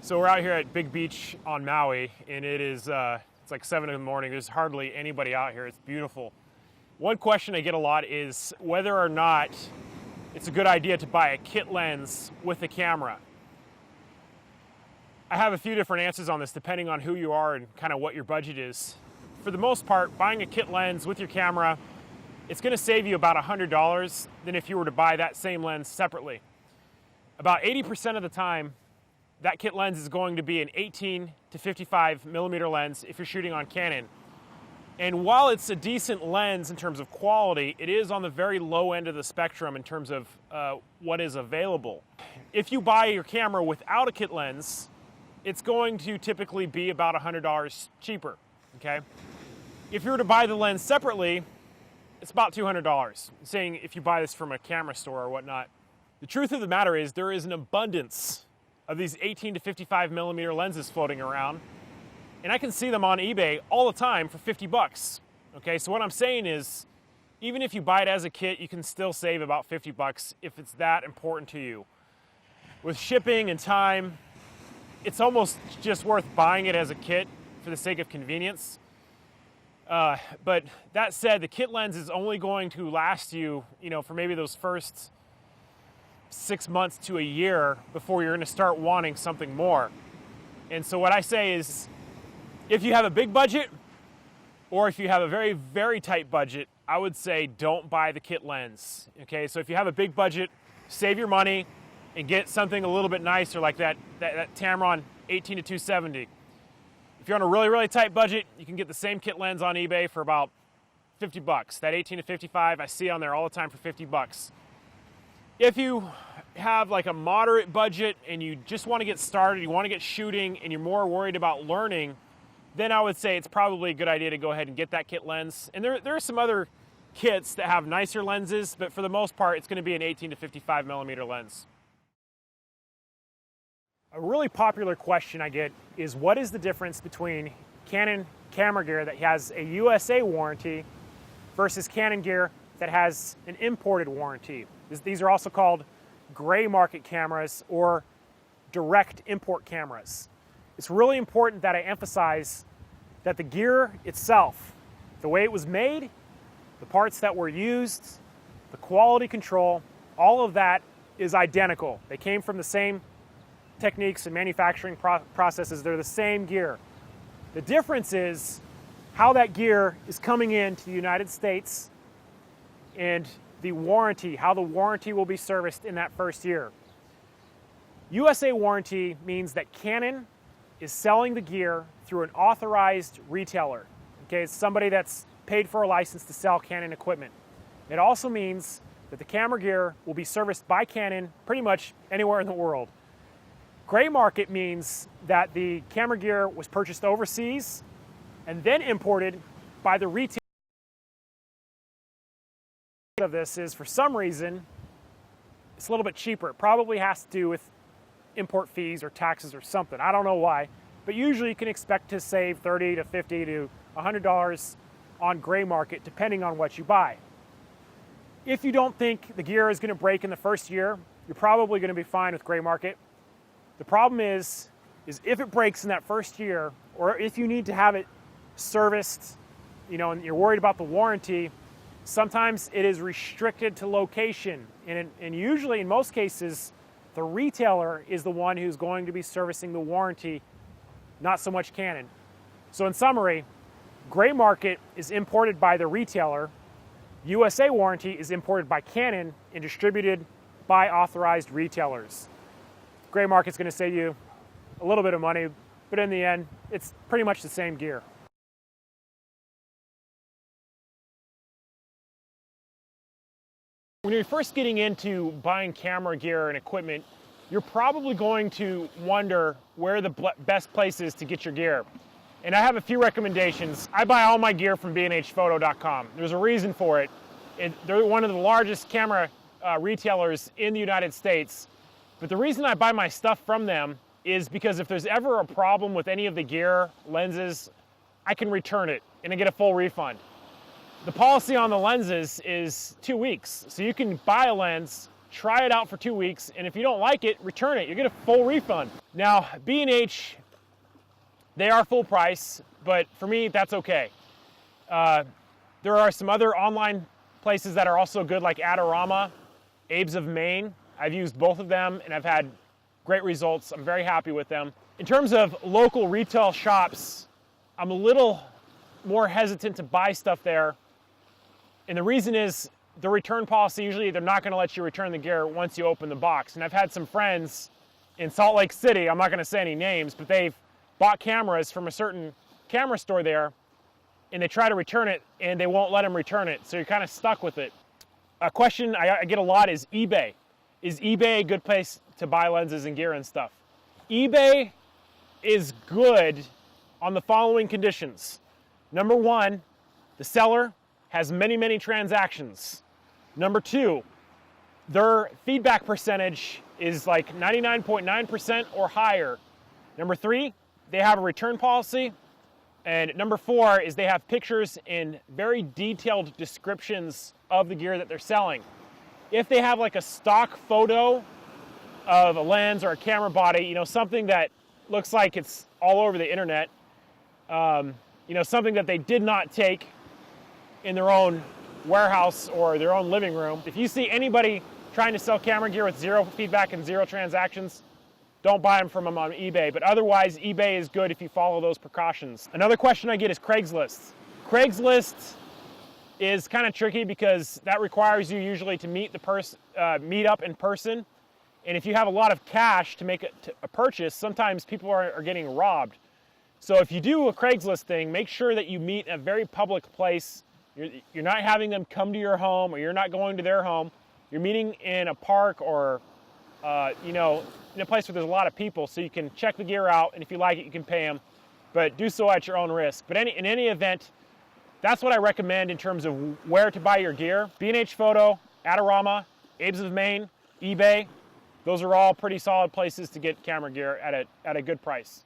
So we're out here at Big Beach on Maui, and it's like 7 in the morning. There's hardly anybody out here. It's beautiful. One question I get a lot is whether or not it's a good idea to buy a kit lens with a camera. I have a few different answers on this depending on who you are and kind of what your budget is. For the most part, buying a kit lens with your camera, it's going to save you about $100 than if you were to buy that same lens separately. About 80% of the time, that kit lens is going to be an 18 to 55 millimeter lens if you're shooting on Canon. And while it's a decent lens in terms of quality, it is on the very low end of the spectrum in terms of what is available. If you buy your camera without a kit lens, it's going to typically be about $100 cheaper, okay? If you were to buy the lens separately, it's about $200, saying if you buy this from a camera store or whatnot. The truth of the matter is there is an abundance of these 18 to 55 millimeter lenses floating around, and I can see them on eBay all the time for 50 bucks. Okay, so what I'm saying is, even if you buy it as a kit, you can still save about 50 bucks if it's that important to you. With shipping and time, it's almost just worth buying it as a kit for the sake of convenience. But that said, the kit lens is only going to last you, for maybe those first 6 months to a year before you're going to start wanting something more. And so what I say is, if you have a big budget or if you have a very, very tight budget, I would say don't buy the kit lens. Okay, so if you have a big budget, save your money and get something a little bit nicer like that Tamron 18 to 270. If you're on a really, really tight budget, you can get the same kit lens on eBay for about 50 bucks. That 18 to 55, I see on there all the time for 50 bucks. If you have like a moderate budget and you just want to get started, you want to get shooting, and you're more worried about learning, then I would say it's probably a good idea to go ahead and get that kit lens. And there are some other kits that have nicer lenses, but for the most part, it's going to be an 18 to 55 millimeter lens. A really popular question I get is, what is the difference between Canon camera gear that has a USA warranty versus Canon gear that has an imported warranty? These are also called gray market cameras or direct import cameras. It's really important that I emphasize that the gear itself, the way it was made, the parts that were used, the quality control, all of that is identical. They came from the same techniques and manufacturing processes. They're the same gear. The difference is how that gear is coming into the United States and the warranty, how the warranty will be serviced in that first year. USA warranty means that Canon is selling the gear through an authorized retailer. Okay, it's somebody that's paid for a license to sell Canon equipment. It also means that the camera gear will be serviced by Canon pretty much anywhere in the world. Gray market means that the camera gear was purchased overseas and then imported by the retailer. Of this is, for some reason, it's a little bit cheaper. It probably has to do with import fees or taxes or something. I don't know why, but usually you can expect to save $30 to $50 to $100 on gray market depending on what you buy. If you don't think the gear is going to break in the first year, you're probably going to be fine with gray market. The problem is if it breaks in that first year, or if you need to have it serviced, and you're worried about the warranty, sometimes it is restricted to location. And usually, in most cases, the retailer is the one who's going to be servicing the warranty, not so much Canon. So in summary, gray market is imported by the retailer. USA warranty is imported by Canon and distributed by authorized retailers. Gray market's going to save you a little bit of money, but in the end, it's pretty much the same gear. When you're first getting into buying camera gear and equipment, you're probably going to wonder where the best place is to get your gear. And I have a few recommendations. I buy all my gear from bnhphoto.com. There's a reason for it. They're one of the largest camera retailers in the United States. But the reason I buy my stuff from them is because if there's ever a problem with any of the gear, lenses, I can return it and I get a full refund. The policy on the lenses is 2 weeks. So you can buy a lens, try it out for 2 weeks, and if you don't like it, return it. You get a full refund. Now, B&H, they are full price, but for me, that's okay. There are some other online places that are also good, like Adorama, Abe's of Maine. I've used both of them and I've had great results. I'm very happy with them. In terms of local retail shops, I'm a little more hesitant to buy stuff there. And the reason is the return policy, usually they're not going to let you return the gear once you open the box. And I've had some friends in Salt Lake City, I'm not going to say any names, but they've bought cameras from a certain camera store there, and they try to return it and they won't let them return it. So you're kind of stuck with it. A question I get a lot is eBay. Is eBay a good place to buy lenses and gear and stuff? eBay is good on the following conditions. Number one, the seller has many, many transactions. Number two, their feedback percentage is like 99.9% or higher. Number three, they have a return policy. And number four is they have pictures and very detailed descriptions of the gear that they're selling. If they have like a stock photo of a lens or a camera body, you know, something that looks like it's all over the internet, you know, something that they did not take in their own warehouse or their own living room. If you see anybody trying to sell camera gear with zero feedback and zero transactions, don't buy them from them on eBay. But otherwise, eBay is good if you follow those precautions. Another question I get is Craigslist. Craigslist is kind of tricky because that requires you usually to meet up in person. And if you have a lot of cash to make a purchase, sometimes people are getting robbed. So if you do a Craigslist thing, make sure that you meet in a very public place. You're not having them come to your home, or you're not going to their home. You're meeting in a park or, you know, in a place where there's a lot of people, so you can check the gear out, and if you like it, you can pay them. But do so at your own risk. But in any event, that's what I recommend in terms of where to buy your gear. B&H Photo, Adorama, Abe's of Maine, eBay. Those are all pretty solid places to get camera gear at a good price.